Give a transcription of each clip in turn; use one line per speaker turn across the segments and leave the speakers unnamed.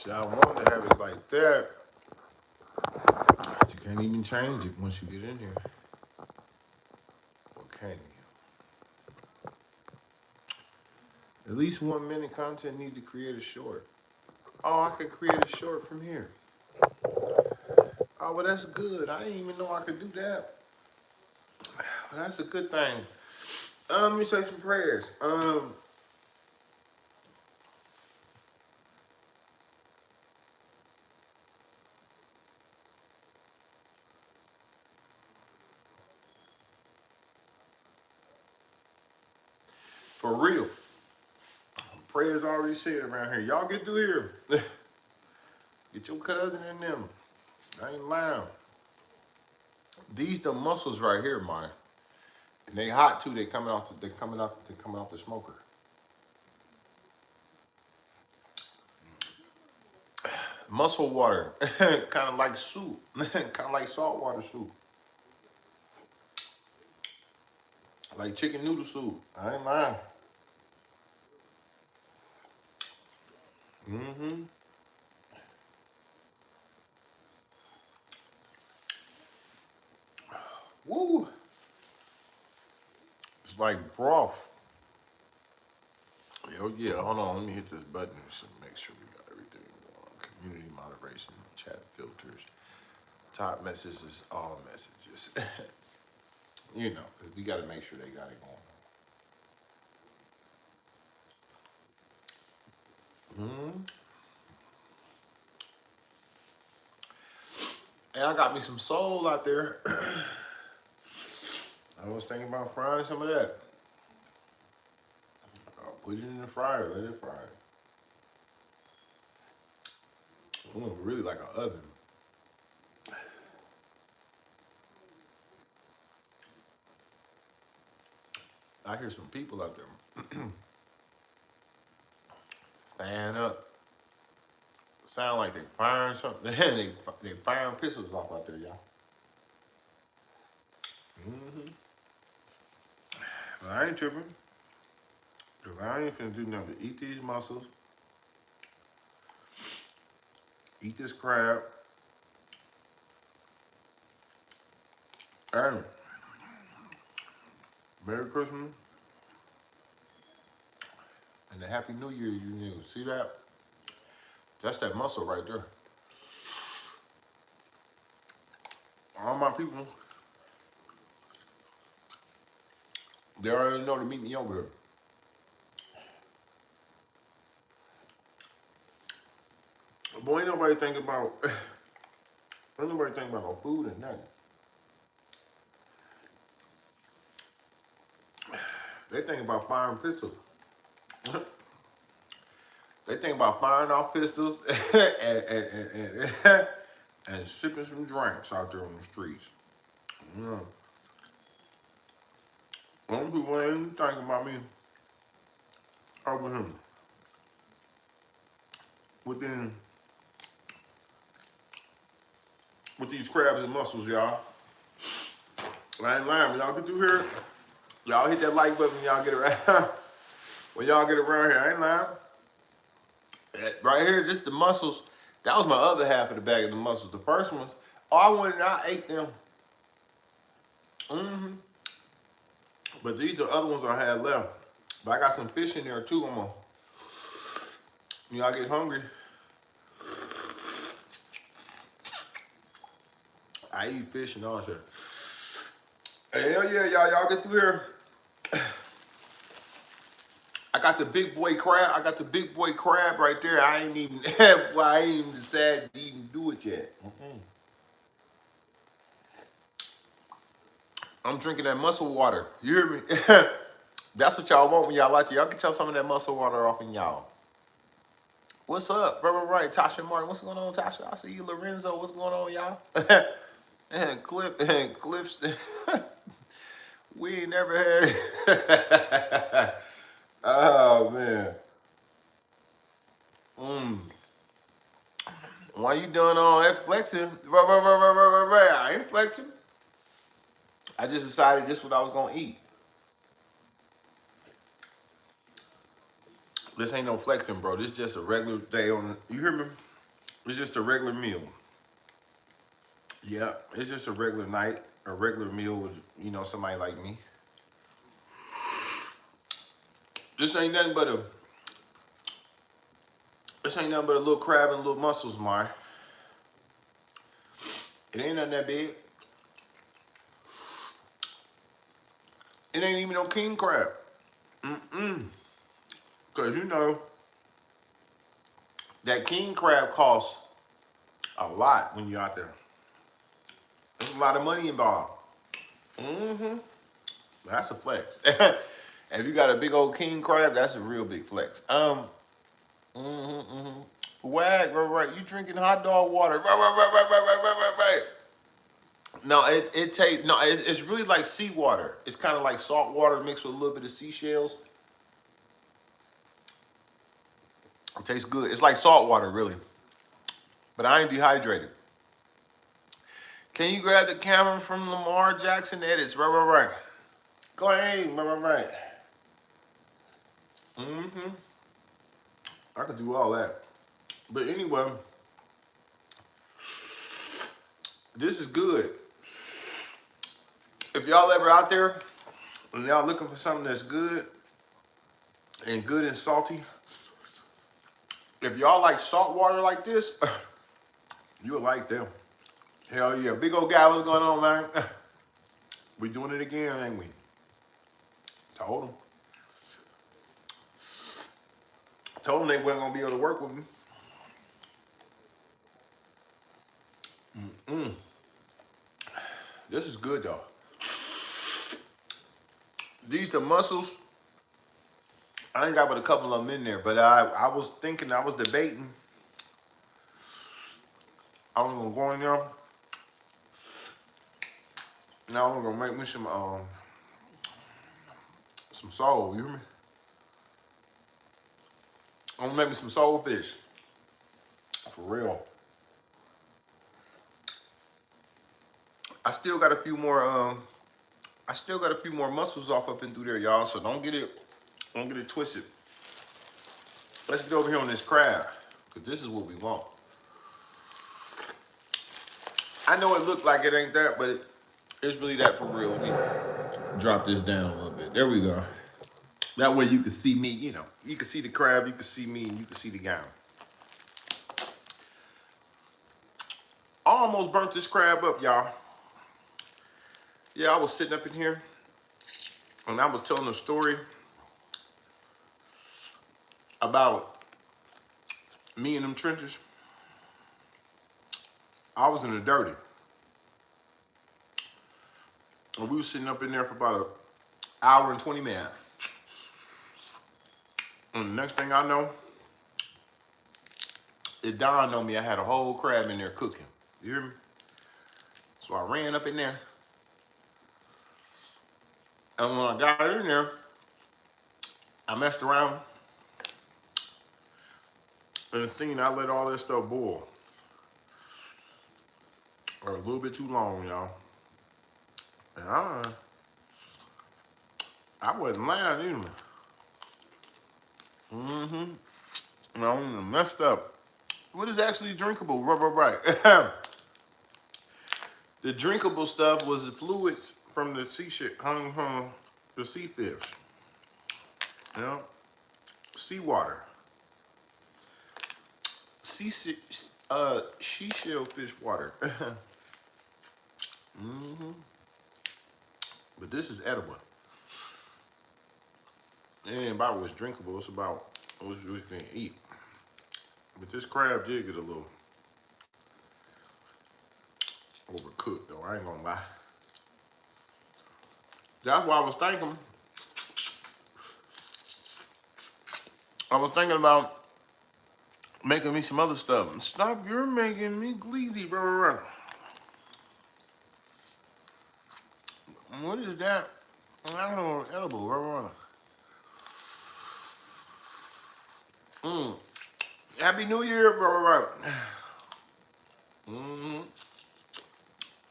See, I wanted to have it like that, but you can't even change it once you get in here. Or can you? At least 1 minute content need to create a short. Oh, I could create a short from here. Oh, well, that's good. I didn't even know I could do that. Well, that's a good thing. Let me say some prayers. For real. Prayers already said around here. Y'all get through here. Get your cousin and them. I ain't lying. These the muscles right here, man. And they hot too. They coming off. They coming off. They coming off the smoker. Muscle water, kind of like soup, kind of like saltwater soup, like chicken noodle soup. I ain't lying. Mm-hmm. Woo. It's like broth. Oh yeah. Hold on. Let me hit this button to make sure we got everything on. Community moderation, chat filters, top messages, all messages. You know, because we got to make sure they got it going. Mm-hmm. And I got me some soul out there. I was thinking about frying some of that. I'll put it in the fryer, let it fry. Really like an oven. I hear some people out there fan up. Sound like they firing something. they firing pistols off out there, y'all. Mm-hmm. But I ain't tripping. Because I ain't finna do nothing but eat these mussels, eat this crab, and Merry Christmas and the Happy New Year you knew. See that? That's that muscle right there. All my people, they already know to meet me over here. Boy, ain't nobody thinking about, ain't nobody thinking about no food and nothing. They think about firing pistols. They think about firing off pistols and sipping some drinks out there on the streets. Yeah. Some people ain't thinking about me over here with, them, with these crabs and mussels, y'all. I ain't lying. When y'all get through here, y'all hit that like button when y'all get around. When y'all get around here, I ain't lying. Right here, this is the mussels. That was my other half of the bag of the mussels. The first ones, oh, I went and I ate them. Mm-hmm. But these are the other ones I had left. But I got some fish in there too. I'm gonna, y'all get hungry. I eat fish and all that. Hell yeah, y'all get through here. I got the big boy crab. I got the big boy crab right there. I ain't even, well, I ain't even decided to even do it yet. I'm drinking that muscle water. You hear me? That's what y'all want when y'all like to. Y'all get y'all some of that muscle water off in y'all. What's up? Right. Tasha Martin. What's going on, Tasha? I see you, Lorenzo. What's going on, y'all? And Clips. We ain't never had. Oh man. Why you doing all that flexing? Right. I ain't flexing. I just decided this is what I was gonna eat. This ain't no flexing, bro. This is just a regular day on. You hear me? It's just a regular meal. Yeah, it's just a regular night, a regular meal with, you know, somebody like me. This ain't nothing but a this ain't nothing but a little crab and little mussels, Mar. It ain't nothing that big. It ain't even no king crab. Cause you know that king crab costs a lot when you're out there. There's a lot of money involved. That's a flex. If you got a big old king crab, that's a real big flex. Wag, right. You drinking hot dog water. Right. No, it tastes, no, it's really like seawater. It's kind of like salt water mixed with a little bit of seashells. It tastes good. It's like salt water, really. But I ain't dehydrated. Can you grab the camera from Lamar Jackson edits? Right. Go ahead, right. I could do all that. But anyway, this is good. If y'all ever out there and y'all looking for something that's good and salty, if y'all like salt water like this, you'll like them. Hell yeah. Big old guy, what's going on, man? We doing it again, ain't we? Told them. Told them they weren't gonna be able to work with me. This is good though. These the mussels. I ain't got but a couple of them in there, but I was thinking, I was debating. I was gonna go in there. Now I'm gonna make me some soul. You hear me? I'm gonna make me some soul fish. For real. I still got a few more mussels off up and through there, y'all. So don't get it twisted. Let's get over here on this crab, because this is what we want. I know it looked like it ain't that, but it's really that for real. Let me drop this down a little bit. There we go. That way you can see me, you know. You can see the crab, you can see me, and you can see the gown. I almost burnt this crab up, y'all. Yeah, I was sitting up in here, and I was telling a story about me in them trenches. I was in the dirty. And we were sitting up in there for about an hour and 20 minutes. And the next thing I know, it dawned on me I had a whole crab in there cooking. You hear me? So I ran up in there. And when I got in there, I messed around. In the scene, I let all that stuff boil. Or a little bit too long, y'all. And I wasn't lying either. No, I messed up. What is actually drinkable? Right. The drinkable stuff was the fluids from the sea shit, from the sea fish. You know, seawater. Seashell fish water. But this is edible. It ain't about what's drinkable, it's about what you can eat. But this crab did get a little overcooked though, I ain't gonna lie. That's why I was thinking about making me some other stuff. Stop, you're making me gleezy, bro. What is that? I don't know, edible, bro. Happy New Year, bro.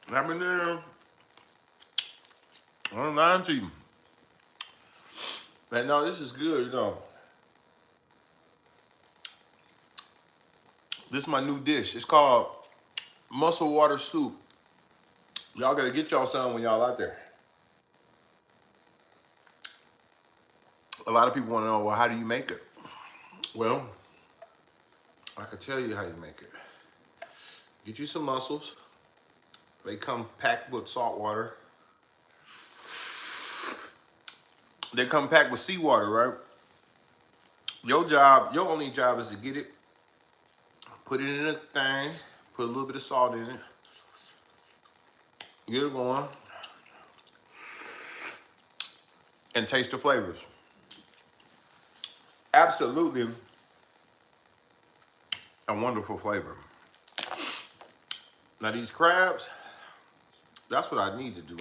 Happy New Year. I'm lying to you. Man, no, this is good, you know. This is my new dish. It's called mussel water soup. Y'all gotta get y'all some when y'all out there. A lot of people want to know, well, how do you make it? Well, I can tell you how you make it. Get you some mussels. They come packed with salt water. They come packed with seawater, right? Your only job is to get it, put it in a thing, put a little bit of salt in it, get it going, and taste the flavors. Absolutely a wonderful flavor. Now these crabs, that's what I need to do.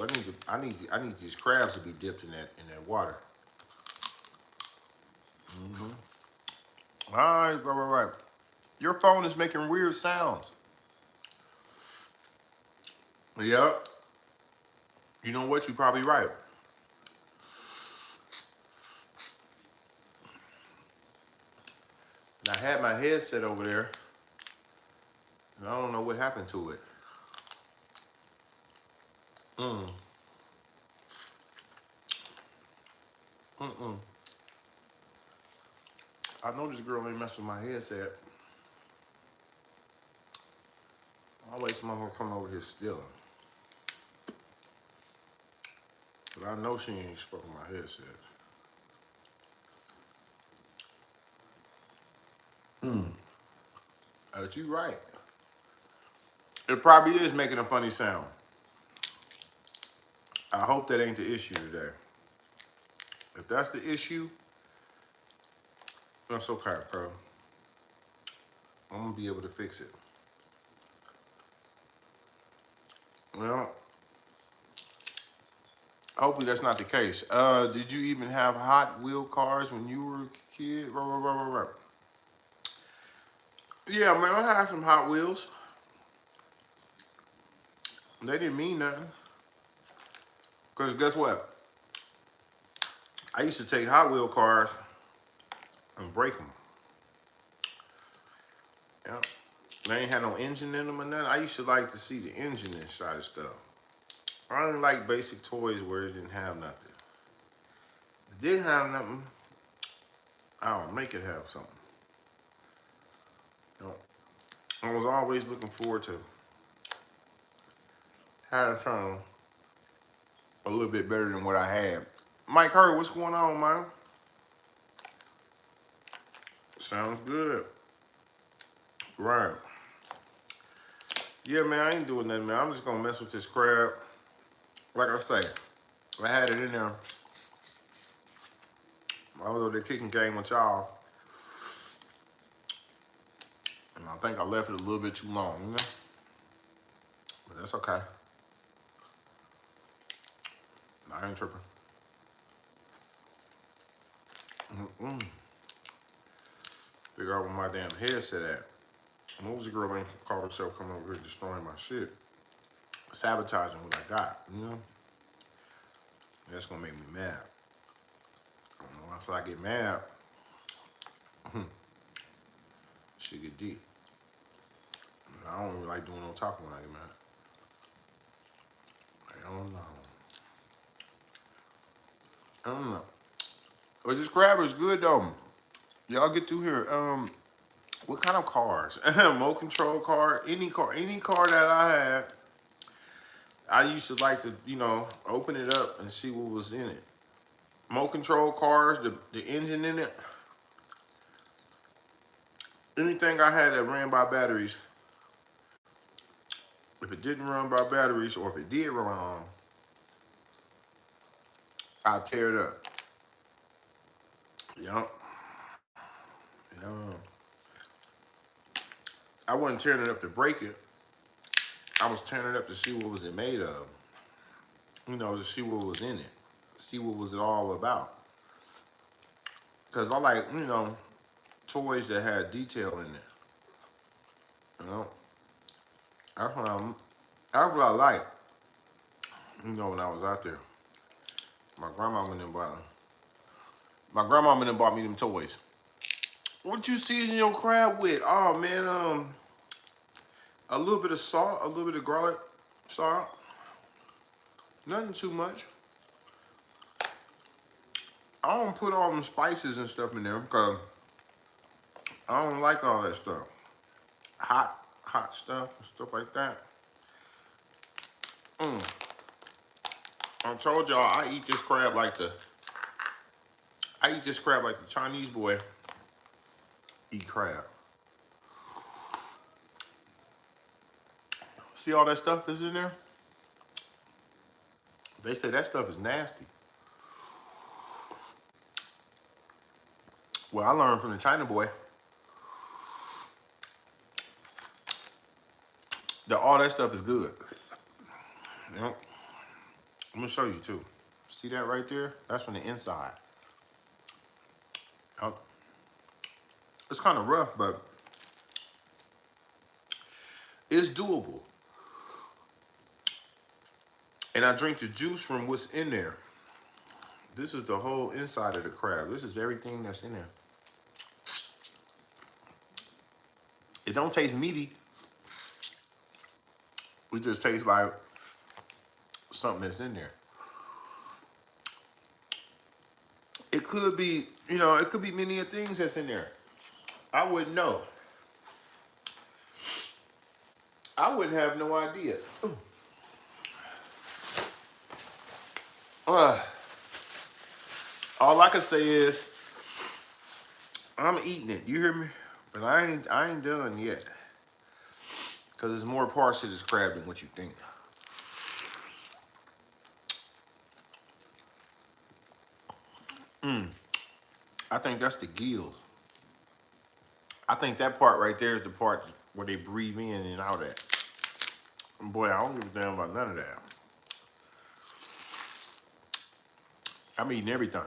I need these crabs to be dipped in that water. All right. Your phone is making weird sounds. Yep. You know what? You're probably right. And I had my headset over there, and I don't know what happened to it. I know this girl ain't messing with my headset. Always someone come over here stealing. But I know she ain't fucking my headset. But you right. It probably is making a funny sound. I hope that ain't the issue today. If that's the issue, that's okay, bro. I'm gonna be able to fix it. Well, hopefully that's not the case. Did you even have Hot Wheel cars when you were a kid? Yeah, man, I had some Hot Wheels. They didn't mean nothing. Because guess what? I used to take Hot Wheel cars and break them. Yeah. They ain't had no engine in them or nothing. I used to like to see the engine inside of stuff. I didn't like basic toys where it didn't have nothing. If it didn't have nothing, I don't make it have something. You know, I was always looking forward to having something a little bit better than what I had. Mike Hurd, what's going on, man? Sounds good. Right. Yeah, man, I ain't doing nothing, man. I'm just gonna mess with this crab. Like I say, I had it in there. I was over there kicking game with y'all. And I think I left it a little bit too long, you know? But that's okay. I ain't tripping. Figure out where my damn headset at. What was the girl that called herself coming over here destroying my shit? Sabotaging what I got, you know? That's gonna make me mad. After I get mad, shit get deep. I don't really like doing no talking when I get mad. I don't know. But this crab is good though. Y'all get through here. What kind of cars? Remote control car, any car that I had. I used to like to, you know, open it up and see what was in it. Remote control cars, the engine in it. Anything I had that ran by batteries. If it didn't run by batteries, or if it did run on, I'd tear it up. Yup. Yeah. I wasn't tearing it up to break it. I was tearing it up to see what was it made of. You know, to see what was in it. See what was it all about. Because I like, you know, toys that had detail in it. You know? That's what I like. You know, when I was out there. My grandma bought me them toys. What you season your crab with? Oh man, a little bit of salt, a little bit of garlic salt. Nothing too much. I don't put all them spices and stuff in there because I don't like all that stuff. Hot stuff and stuff like that. I told y'all I eat this crab like the Chinese boy eat crab. See all that stuff that's in there? They say that stuff is nasty. Well, I learned from the China boy that all that stuff is good. Yep. I'm gonna show you too. See that right there? That's from the inside. Yep. It's kind of rough, but it's doable. And I drink the juice from what's in there. This is the whole inside of the crab. This is everything that's in there. It don't taste meaty. It just tastes like something that's in there. It could be, it could be many things that's in there. I wouldn't know. I wouldn't have no idea. All I can say is I'm eating it. You hear me? But I ain't done yet. Cause there's more parts to this crab than what you think. I think that's the gills. I think that part right there is the part where they breathe in and out at. Boy, I don't give a damn about none of that. I'm eating everything.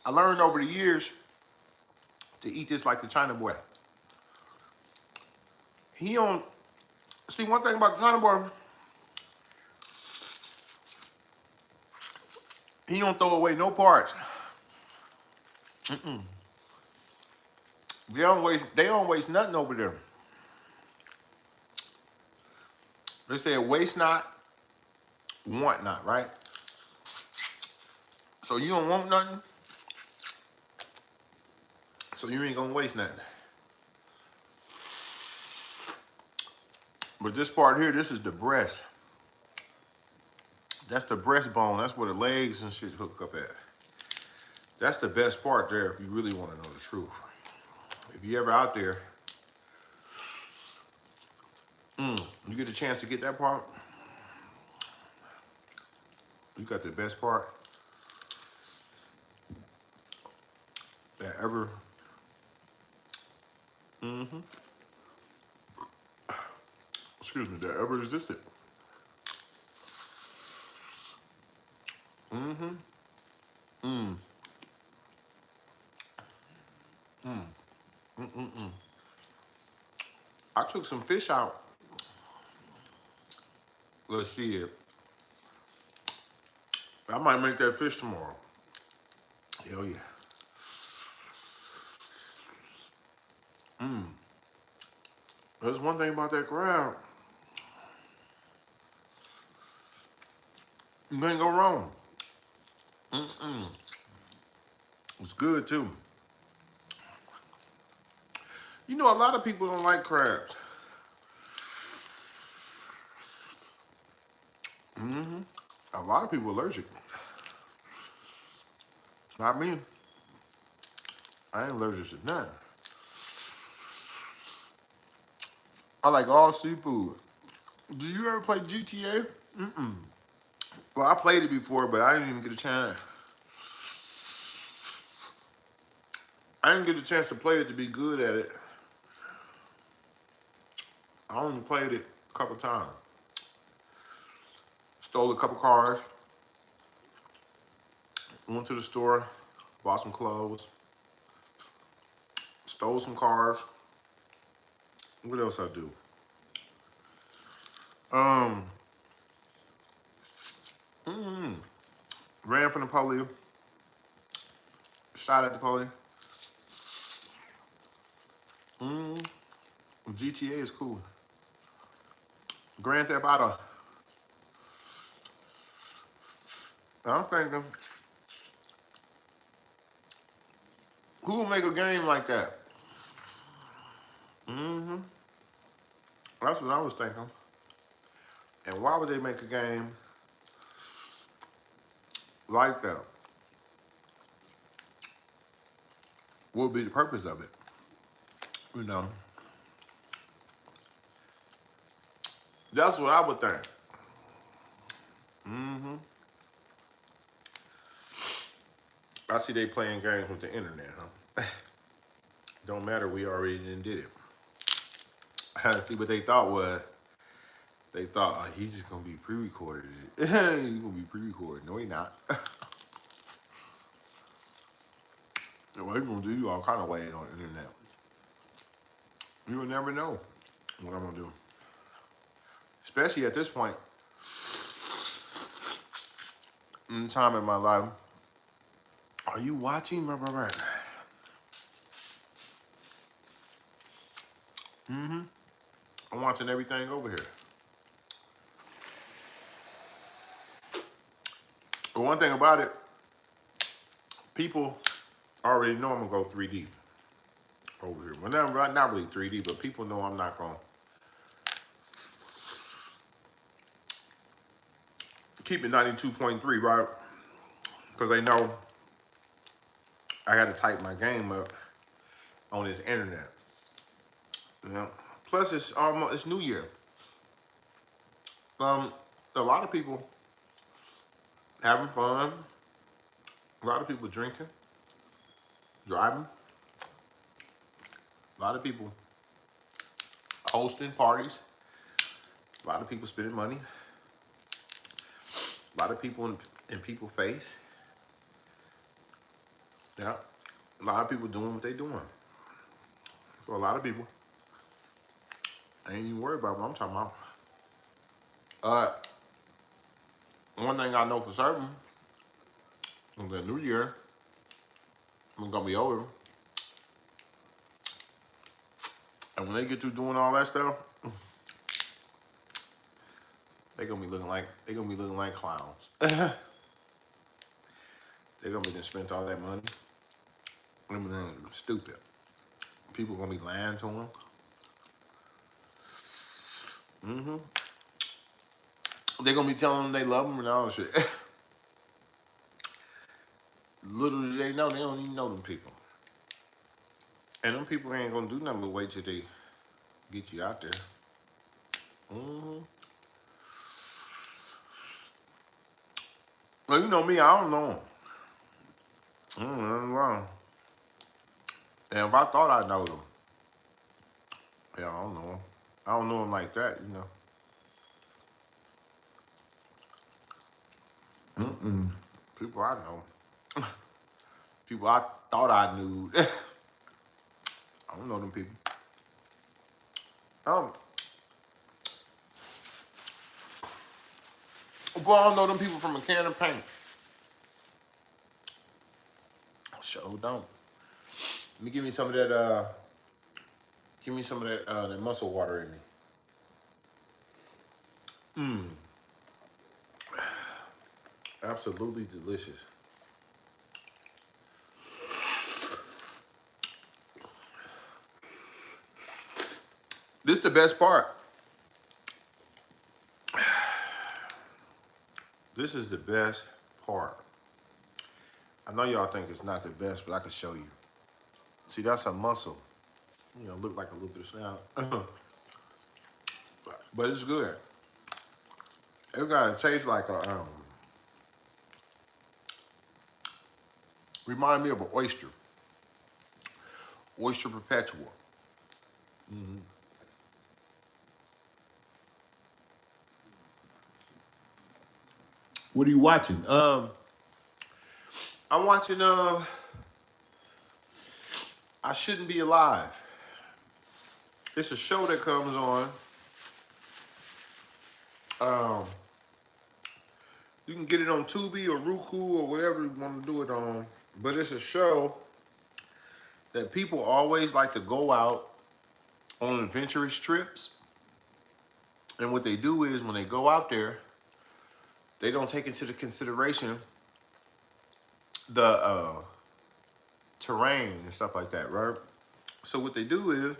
I learned over the years to eat this like the China boy. He don't, see one thing about the China boy, he don't throw away no parts. They don't waste nothing over there. They say waste not, want not, right? So you don't want nothing, so you ain't gonna waste nothing. But this part here, this is the breast. That's the breastbone. That's where the legs and shit hook up at. That's the best part there if you really want to know the truth. If you ever out there, you get a chance to get that part, you got the best part that ever. Excuse me, that ever existed. I took some fish out. Let's see it. I might make that fish tomorrow. Hell yeah. There's one thing about that crab. You can't go wrong. It's good too. You know, a lot of people don't like crabs. A lot of people allergic. Not me. I ain't allergic to none. I like all seafood. Do you ever play GTA? Well, I played it before, but I didn't even get a chance. I didn't get a chance to play it to be good at it. I only played it a couple times. Stole a couple cars. Went to the store, bought some clothes. Stole some cars. What else I do? Ran from the police. Shot at the police. GTA is cool. Grand Theft Auto. I'm thinking, who would make a game like that? That's what I was thinking. And why would they make a game like that? What would be the purpose of it? You know, that's what I would think. I see they playing games with the internet, huh? Don't matter, we already did it. See what they thought was, they thought, oh, he's just gonna be pre-recorded. He's gonna be pre-recorded. No, he not. Well, he's gonna do you all kind of ways on the internet. You will never know what I'm gonna do. Especially at this point in time in my life. Are you watching? Right. I'm watching everything over here. But one thing about it, people already know I'm gonna go 3D over here. Well, not really 3D, but people know I'm not gonna keep it 92.3, right? Because they know I got to tighten my game up on this internet. You know? Plus, it's New Year. A lot of people having fun. A lot of people drinking, driving. A lot of people hosting parties. A lot of people spending money. A lot of people in people's face. Yeah. A lot of people doing what they doing. So a lot of people ain't even worried about what I'm talking about. One thing I know for certain is that New Year is gonna be over. And when they get through doing all that stuff, they're gonna be looking like clowns. They're gonna be spent all that money. They're gonna be stupid. People gonna be lying to them. They're gonna be telling them they love them and all that shit. Little do they know, they don't even know them people. And them people ain't gonna do nothing but wait till they get you out there. Well, you know me, I don't know them. Nothing wrong. And if I thought I know them, yeah, I don't know them. I don't know them like that, you know. People I know. People I thought I knew. I don't know them people. Boy, I don't know them people from a can of paint. Sure don't. Let me give me some of that. Give me some of that muscle water in me. Absolutely delicious. This is the best part. This is the best part. I know y'all think it's not the best, but I can show you. See, that's a muscle. You know, look like a little bit of sound. But it's good. It gotta taste like a remind me of an oyster. Oyster Perpetua. What are you watching? I'm watching I Shouldn't Be Alive. It's a show that comes on You can get it on Tubi or Roku or whatever you want to do it on. But it's a show that people always like to go out on adventurous trips. And what they do is when they go out there, they don't take into the consideration the terrain and stuff like that, right? So what they do is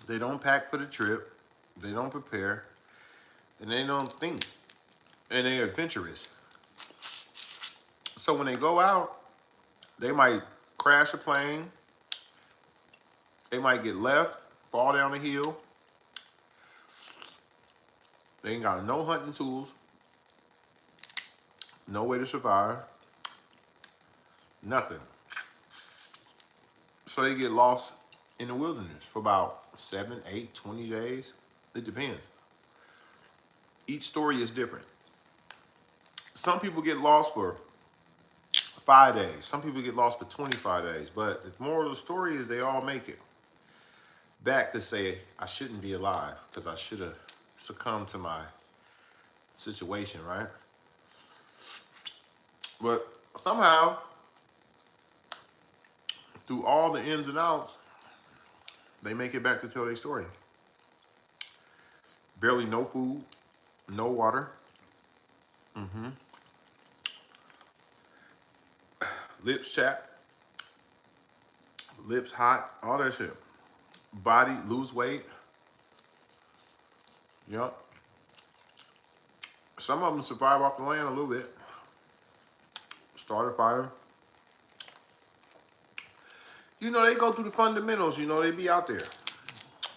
they don't pack for the trip, they don't prepare, and they don't think, and they're adventurous. So when they go out, they might crash a plane, they might get left, fall down a hill. They ain't got no hunting tools, no way to survive, nothing. So they get lost in the wilderness for about 7, 8, 20 days. It depends. Each story is different. Some people get lost for 5 days. Some people get lost for 25 days. But the moral of the story is they all make it back to say, I shouldn't be alive because I should have succumbed to my situation, right? But somehow, through all the ins and outs, they make it back to tell their story. Barely no food, no water. Lips chapped, lips hot, all that shit. Body, lose weight. Yep. Some of them survive off the land a little bit. Start a fire. You know, they go through the fundamentals, you know, they be out there.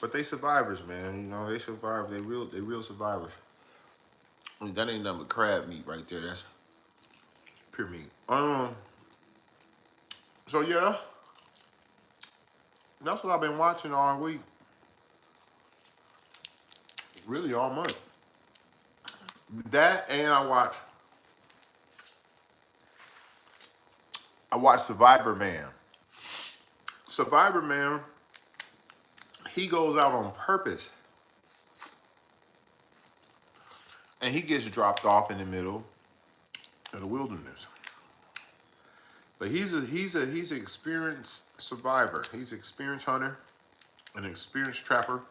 But they survivors, man. You know, they survive. They real survivors. I mean, that ain't nothing but crab meat right there. That's pure meat. So yeah, that's what I've been watching all week. Really all month. That and I watch Survivor Man. Survivor Man, he goes out on purpose. And he gets dropped off in the middle of the wilderness. But he's an experienced survivor. He's an experienced hunter, an experienced trapper,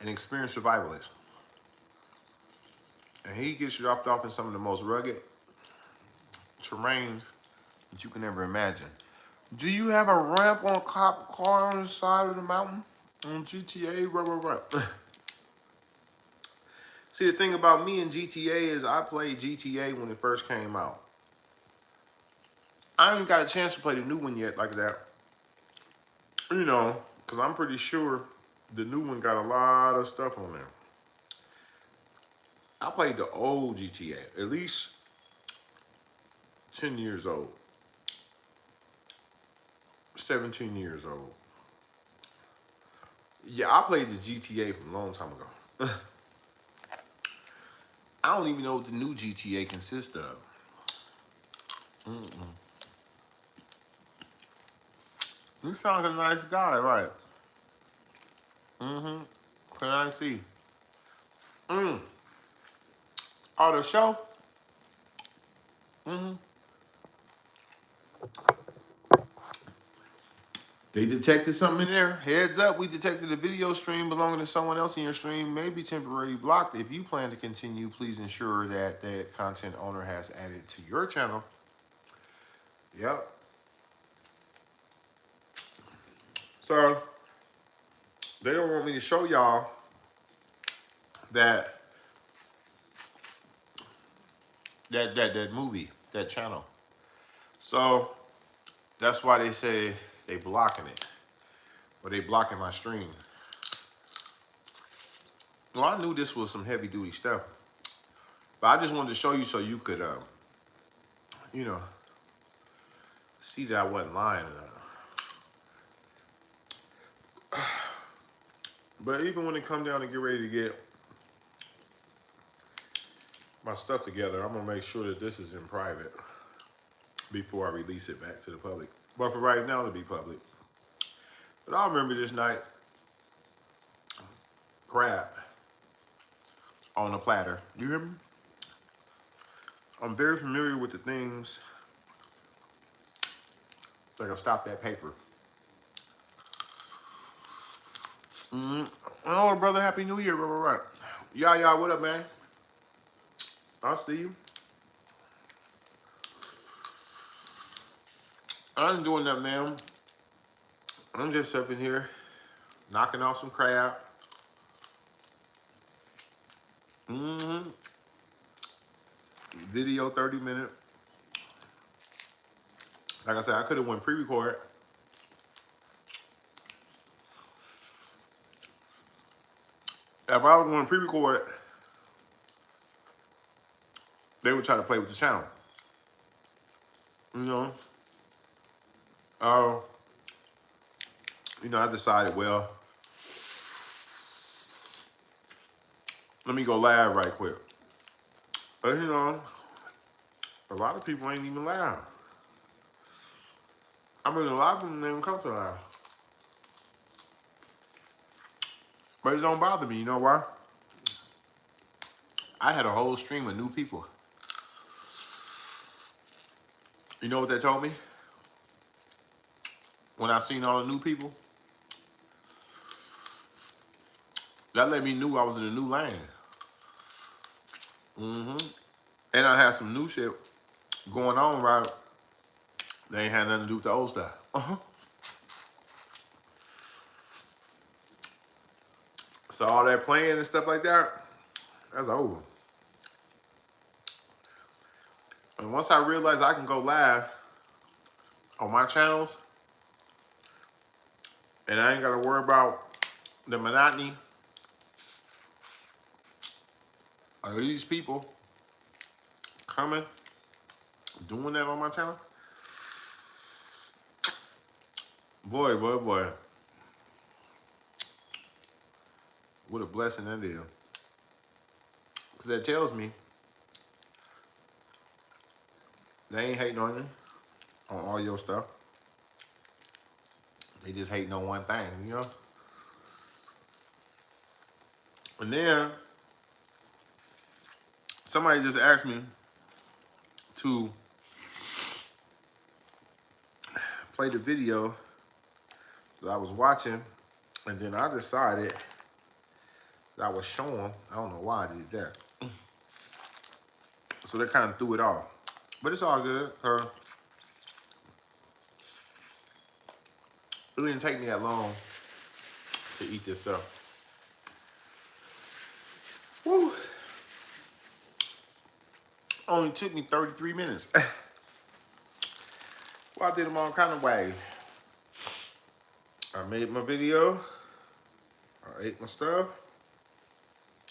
an experienced survivalist. And he gets dropped off in some of the most rugged terrain that you can ever imagine. Do you have a ramp on a cop car on the side of the mountain? On GTA? Right. See, the thing about me and GTA is I played GTA when it first came out. I haven't got a chance to play the new one yet like that. You know, because I'm pretty sure the new one got a lot of stuff on there. I played the old GTA, at least 10 years old. 17 years old. Yeah, I played the GTA from a long time ago. I don't even know what the new GTA consists of. You sound like a nice guy, right? Can I see? Oh, the show? They detected something in there. Heads up, we detected a video stream belonging to someone else in your stream may be temporarily blocked. If you plan to continue, please ensure that that content owner has added to your channel. Yep. So, they don't want me to show y'all that movie, that channel. So, that's why they say they blocking it. Or they blocking my stream. Well, I knew this was some heavy duty stuff. But I just wanted to show you so you could, you know, see that I wasn't lying. But even when it come down to get ready to get my stuff together, I'm going to make sure that this is in private before I release it back to the public. But for right now, to be public. But I remember this night, crab on a platter. You hear me? I'm very familiar with the things that will stop that paper. Oh, brother, Happy New Year. Right. Yeah, what up, man? I'll see you. I ain't doing that, man. I'm just up in here, knocking off some crab. Video 30-minute. Like I said, I could have went pre-record. If I was going to pre-record, they would try to play with the channel. You know? I decided, well, let me go live right quick. But a lot of people ain't even live. I mean, a lot of them didn't come to live. But it don't bother me, you know why? I had a whole stream of new people. You know what they told me? When I seen all the new people, that let me know I was in a new land. And I had some new shit going on, right? They ain't had nothing to do with the old stuff. So all that playing and stuff like that, that's over. And once I realized I can go live on my channels, and I ain't got to worry about the monotony of these people coming, doing that on my channel, boy. What a blessing that is. Because that tells me they ain't hating on you, on all your stuff. They just hating on one thing, And then somebody just asked me to play the video that I was watching, and then I decided that I was showing. I don't know why I did that. So they kind of threw it off. But it's all good. It didn't take me that long to eat this stuff. Woo! Only took me 33 minutes. Well, I did them all kind of ways. I made my video. I ate my stuff.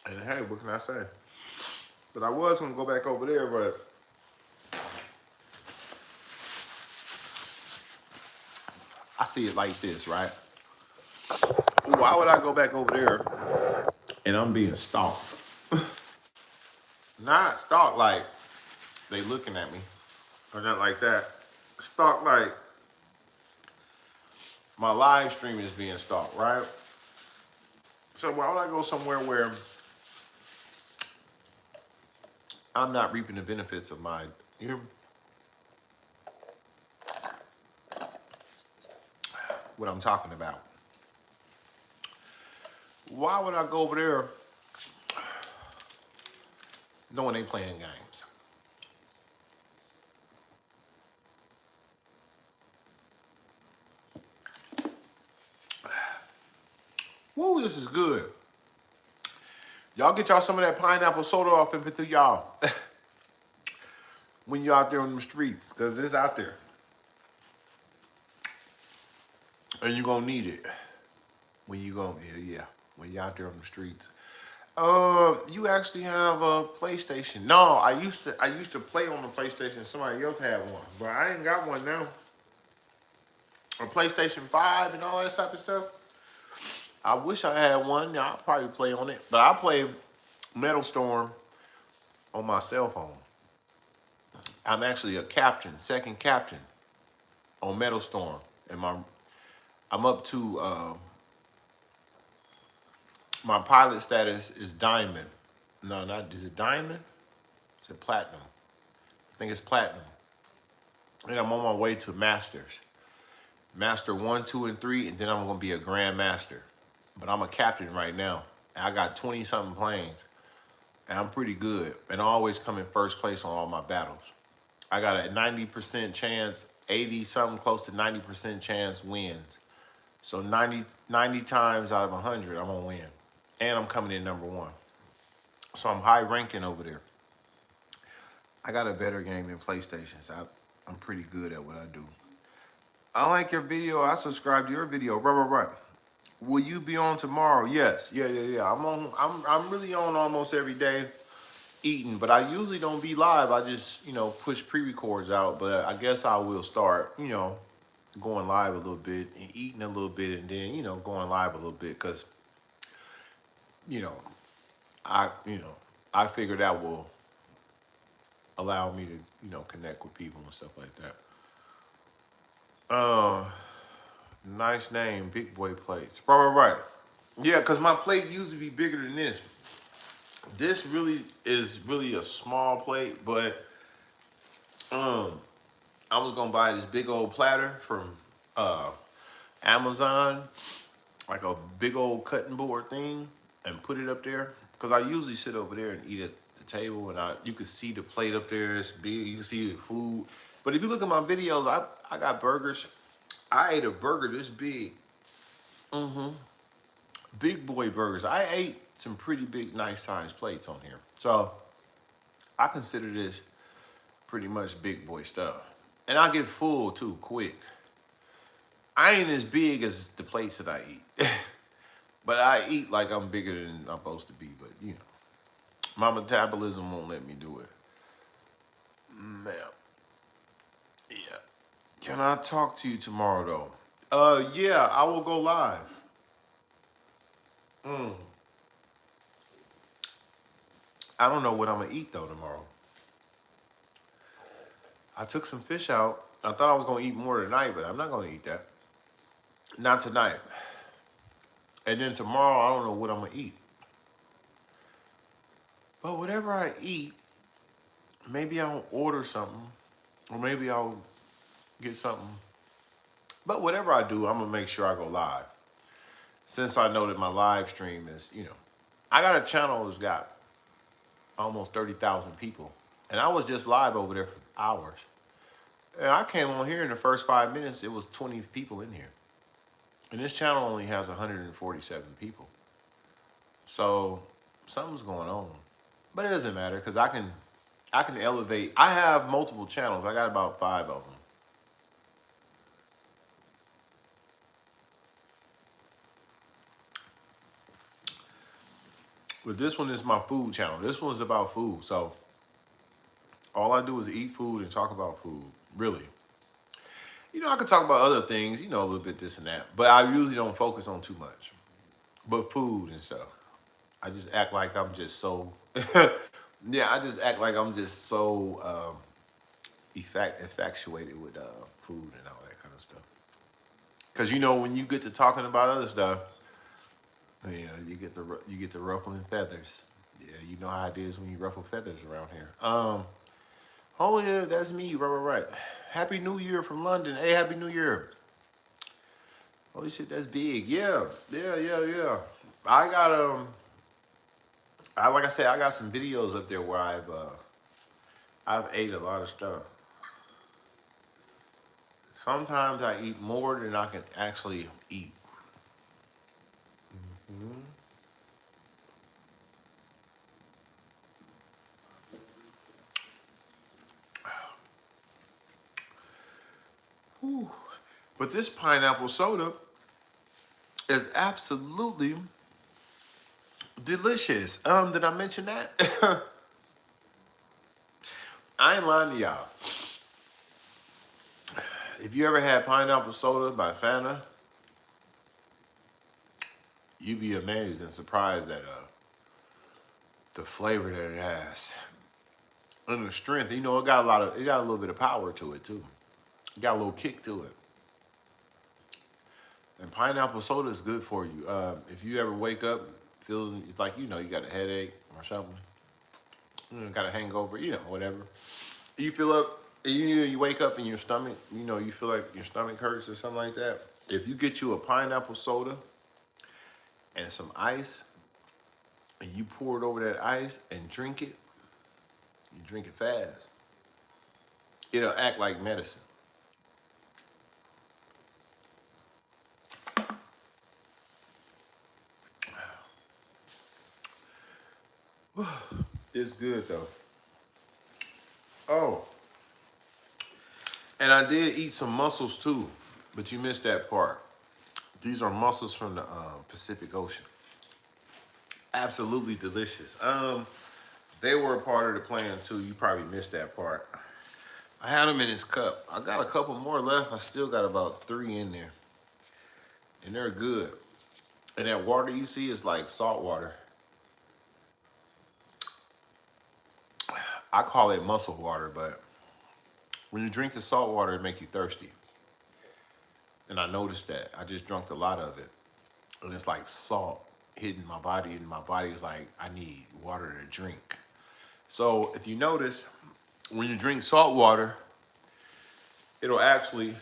And hey, what can I say? But I was going to go back over there, but I see it like this, right? Why would I go back over there and I'm being stalked? Not stalked like they looking at me or not like that. Stalked like my live stream is being stalked, right? So why would I go somewhere where I'm not reaping the benefits of my, what I'm talking about? Why would I go over there knowing they playing games? Woo, this is good. Y'all get y'all some of that pineapple soda off and through y'all when you're out there on the streets, because it's out there. And you're going to need it when you're when you're out there on the streets. You actually have a PlayStation. No, I used to play on the PlayStation. Somebody else had one, but I ain't got one now. A PlayStation 5 and all that type of stuff. I wish I had one. Yeah, I'll probably play on it. But I play Metal Storm on my cell phone. I'm actually a captain, second captain on Metal Storm. And I'm up to my pilot status is diamond. No, is it diamond? Is it platinum? think it's platinum. And I'm on my way to masters. Master 1, 2, and 3, and then I'm gonna be a grand master. But I'm a captain right now. And I got 20 something planes. And I'm pretty good. And I always come in first place on all my battles. I got a 90% chance, 80 something close to 90% chance wins. So 90 times out of 100, I'm gonna win. And I'm coming in number 1. So I'm high ranking over there. I got a better game than PlayStation's. I'm pretty good at what I do. I like your video. I subscribe to your video. Right. Will you be on tomorrow? Yes. Yeah. I'm on. I'm really on almost every day, eating. But I usually don't be live. I just push pre-records out. But I guess I will start going live a little bit and eating a little bit, and then going live a little bit because I I figure that will allow me to connect with people and stuff like that. Nice name, Big Boy Plates. Right. Yeah, because my plate used to be bigger than this. This really is a small plate, but I was gonna buy this big old platter from Amazon, like a big old cutting board thing, and put it up there. Because I usually sit over there and eat at the table, and you can see the plate up there. It's big. You can see the food. But if you look at my videos, I got burgers. I ate a burger this big. Big boy burgers. I ate some pretty big, nice sized plates on here. So I consider this pretty much big boy stuff. And I get full too, quick. I ain't as big as the plates that I eat. But I eat like I'm bigger than I'm supposed to be. But, my metabolism won't let me do it. Man. Yeah. Can I talk to you tomorrow, though? Yeah, I will go live. I don't know what I'm going to eat, though, tomorrow. I took some fish out. I thought I was going to eat more tonight, but I'm not going to eat that. Not tonight. And then tomorrow, I don't know what I'm going to eat. But whatever I eat, maybe I'll order something. Or maybe I'll get something. But whatever I do, I'm going to make sure I go live. Since I know that my live stream is, I got a channel that's got almost 30,000 people. And I was just live over there for hours. And I came on here in the first 5 minutes, it was 20 people in here. And this channel only has 147 people. So something's going on. But it doesn't matter because I can elevate. I have multiple channels. I got about 5 of them. But this one is my food channel. This one's about food. So all I do is eat food and talk about food. Really. I could talk about other things, a little bit this and that. But I usually don't focus on too much. But food and stuff. I just act like I'm just so... yeah, I just act like I'm just so infatuated with food and all that kind of stuff. Because, when you get to talking about other stuff, yeah, you get the ruffling feathers. Yeah, you know how it is when you ruffle feathers around here. Oh yeah, that's me. Right. Happy New Year from London. Hey, Happy New Year. Holy shit, that's big. Yeah. I got like I said, I got some videos up there where I've ate a lot of stuff. Sometimes I eat more than I can actually eat. Whew. But this pineapple soda is absolutely delicious. Did I mention that? I ain't lying to y'all. If you ever had pineapple soda by Fanta, you'd be amazed and surprised at the flavor that it has. And the strength, it got a little bit of power to it too. It got a little kick to it. And pineapple soda is good for you. If you ever wake up feeling like you got a headache or something, got a hangover, whatever. You feel up, you wake up and your stomach, you feel like your stomach hurts or something like that. If you get you a pineapple soda and some ice, and you pour it over that ice and drink it, you drink it fast. It'll act like medicine. It's good though. Oh, and I did eat some mussels too, but you missed that part. These are mussels from the Pacific Ocean. Absolutely delicious. They were a part of the plan too. You probably missed that part. I had them in this cup. I got a couple more left. I still got about 3 in there, and they're good. And that water you see is like salt water. I call it mussel water, but when you drink the salt water, it make you thirsty. And I noticed that. I just drank a lot of it, and it's like salt hitting my body, and my body is like, I need water to drink. So if you notice, when you drink salt water, it'll actually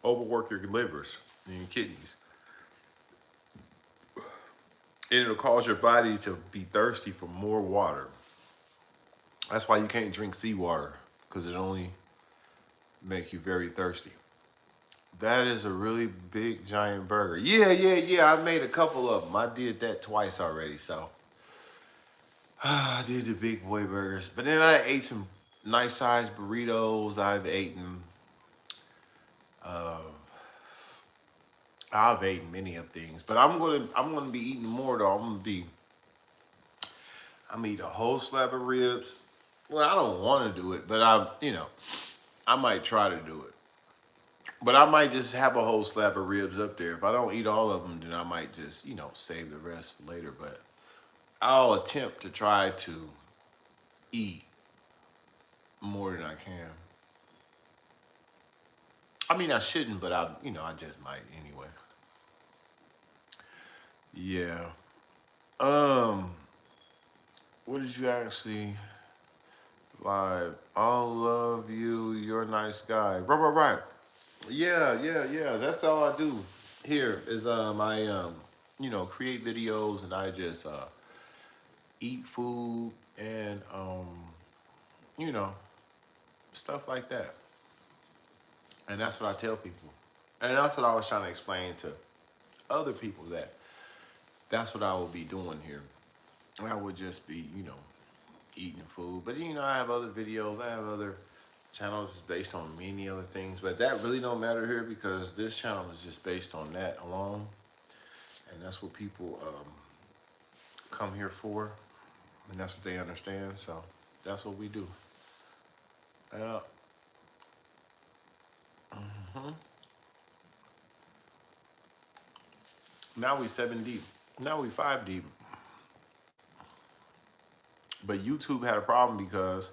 overwork your livers and your kidneys. And it'll cause your body to be thirsty for more water. That's why you can't drink seawater, because it only makes you very thirsty. That is a really big giant burger. Yeah. I made a couple of them. I did that twice already, so I did the big boy burgers. But then I ate some nice sized burritos. Uh, I've eaten many of things, but I'm gonna be eating more though. I'm gonna eat a whole slab of ribs. Well, I don't want to do it, but I might try to do it. But I might just have a whole slab of ribs up there. If I don't eat all of them, then I might just save the rest for later. But I'll attempt to try to eat more than I can. I mean, I shouldn't, but I just might anyway. Yeah. Um, what did you actually live? I'll love you. You're a nice guy. Right. Yeah. That's all I do here is I create videos and I just eat food and you know stuff like that. And that's what I tell people. And that's what I was trying to explain to other people that that's what I will be doing here. I would just be, eating food. But I have other videos. I have other channels based on many other things. But that really don't matter here because this channel is just based on that alone. And that's what people come here for. And that's what they understand. So that's what we do. Yeah. hmm Now we 7 deep. Now we 5 deep. But YouTube had a problem because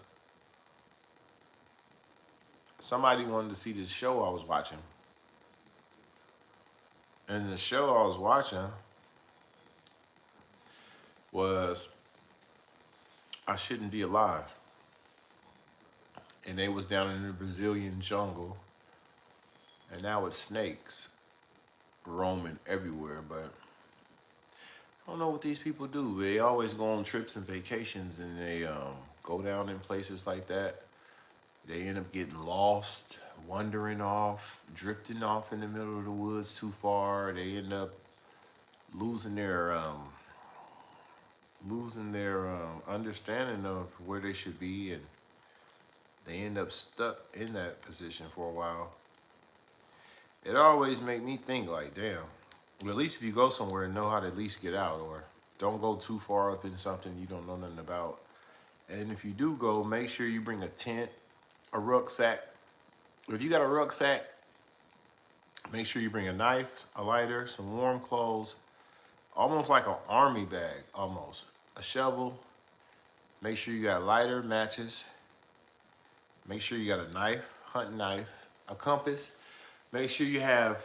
somebody wanted to see this show I was watching. And the show I was watching was I Shouldn't Be Alive. And they was down in the Brazilian jungle. And now it's snakes roaming everywhere. But I don't know what these people do. They always go on trips and vacations and they go down in places like that. They end up getting lost, wandering off, drifting off in the middle of the woods too far. They end up losing their understanding of where they should be, and they end up stuck in that position for a while. It always make me think like, damn. Well, at least if you go somewhere, know how to at least get out, or don't go too far up in something you don't know nothing about. And if you do go, make sure you bring a tent, a rucksack. If you got a rucksack, make sure you bring a knife, a lighter, some warm clothes, almost like an army bag, almost. A shovel. Make sure you got lighter, matches. Make sure you got a knife, hunting knife, a compass. Make sure you have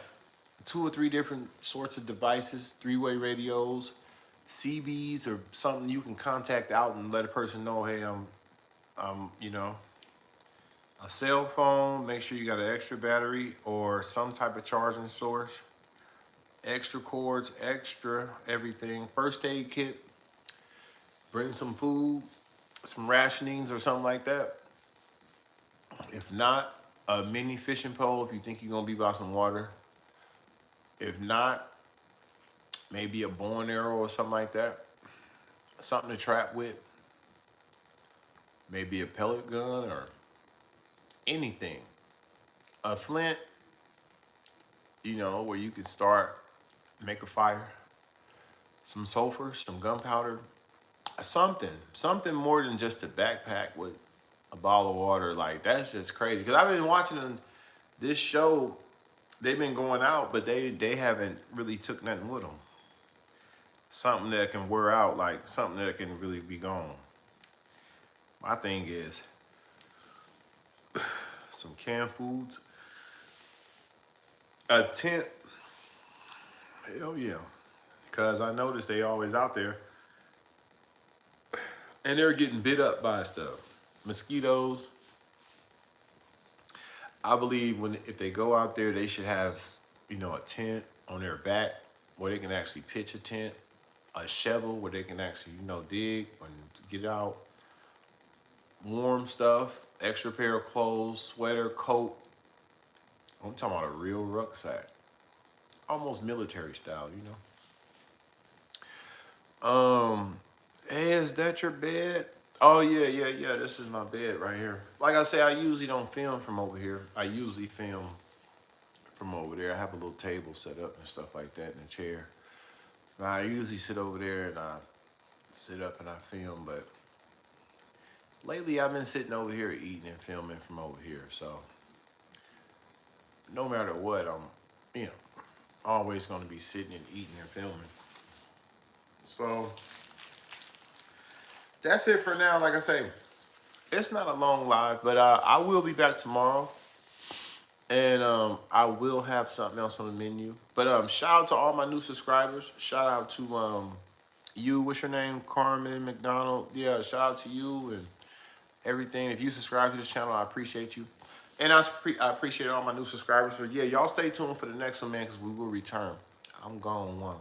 2 or 3 different sorts of devices, 3-way radios, CVs or something you can contact out and let a person know, hey, you know, a cell phone. Make sure you got an extra battery or some type of charging source. Extra cords, extra everything. First aid kit. Bring some food, some rationings or something like that. If not, a mini fishing pole if you think you're gonna be by some water. If not, maybe a bow and arrow or something like that. Something to trap with. Maybe a pellet gun or anything. A flint, you know, where you can start, make a fire. Some sulfur, some gunpowder, something more than just a backpack with a bottle of water. Like, that's just crazy. Because I've been watching this show. They've been going out, but they haven't really took nothing with them. Something that can wear out, like something that can really be gone. My thing is some canned foods, a tent. Hell yeah. Because I noticed they always out there and they're getting bit up by stuff. Mosquitoes. I believe if they go out there, they should have, you know, a tent on their back where they can actually pitch a tent, a shovel where they can actually, you know, dig and get out, warm stuff, extra pair of clothes, sweater, coat. I'm talking about a real rucksack, almost military style, you know. Hey, is that your bed? Oh yeah. This is my bed right here. Like I say, I usually don't film from over here. I usually film from over there. I have a little table set up and stuff like that and a chair. Now, I usually sit over there and I sit up and I film, but lately I've been sitting over here eating and filming from over here. So no matter what, I'm, you know, always going to be sitting and eating and filming. So that's it for now. Like I say, it's not a long live, but I will be back tomorrow. And I will have something else on the menu. But shout out to all my new subscribers. Shout out to you. What's your name? Carmen McDonald. Yeah, shout out to you and everything. If you subscribe to this channel, I appreciate you. And I appreciate all my new subscribers. So yeah, y'all stay tuned for the next one, man, because we will return. I'm gone one.